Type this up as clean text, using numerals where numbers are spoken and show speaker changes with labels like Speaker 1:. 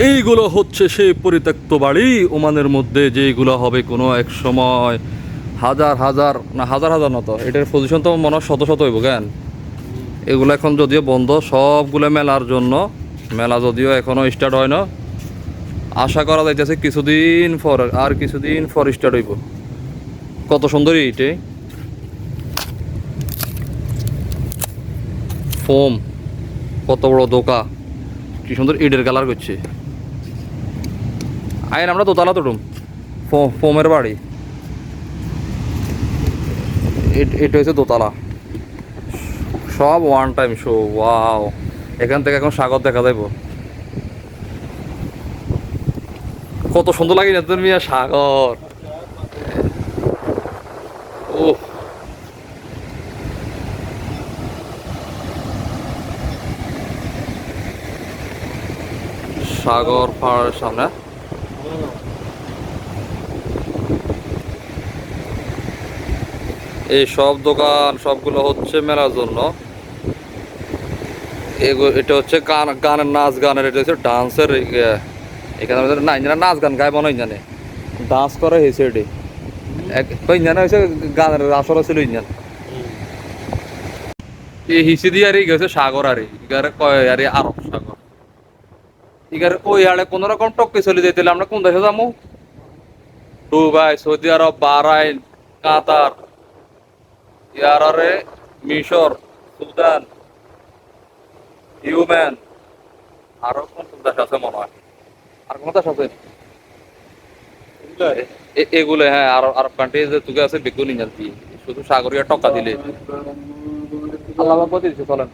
Speaker 1: এইগুলো হচ্ছে সেই পরিত্যক্ত বাড়ি ওমানের মধ্যে, যেগুলো হবে কোনো এক সময় হাজার হাজার, না হাজার হাজার না, তো এটার পজিশন তো মনে হয় শত শত হইব কেন। এগুলো এখন যদিও বন্ধ সবগুলো মেলার জন্য, মেলা যদিও এখনো স্টার্ট হয় না, আশা করা যাইতেছে কিছুদিন পর, আর কিছুদিন পর স্টার্ট হইব। কত সুন্দর এইটে ফোম, কত বড় দোকা, কি সুন্দর ইটের কালার করছে। আইন আমরা দোতলা তুটুম, ফোমের বাড়ি, এটা হচ্ছে দোতলা, সব ওয়ান টাইম শো। ওয়াও, এখান থেকে এখন সাগর দেখা যাইব, কত সুন্দর লাগে না তুমি সাগর। ও, সাগর পাহাড়ের সামনে এই সব দোকান সবগুলো হচ্ছে মেলার জন্য। এটা হচ্ছে গানের নাচ গানের, এটা হচ্ছে ডান্সের। এখানে না ইঞ্জানে নাচ গান গায় মনে ইঞ্জানে ডান্স করে হয়েছে এটি ইঞ্জানে হয়েছে গানের আসর ছিল ইঞ্জান। এই হিসি দিয়ে আর গেছে সাগর, আর ইগারে কয় আর আরব সাগর। ইগারে ওই আড়ে কোন রকম টপকে চলে যেতে আমরা কোন দেশে যাবো? দুবাই, সৌদি আরব, বাহরাইন, কাতার, ইয়ারে মিশর, সুদান, ইউমেন, আরো কোন কোন দেশ আছে মনে হয়, আর কোন দেশ আছে এগুলো? হ্যাঁ, আরব আরব কান্ট্রি যে তুগে আছে বেগুনি জানতি, শুধু সাগরীয় টকা দিলে আল্লাহ দিচ্ছে চলেন।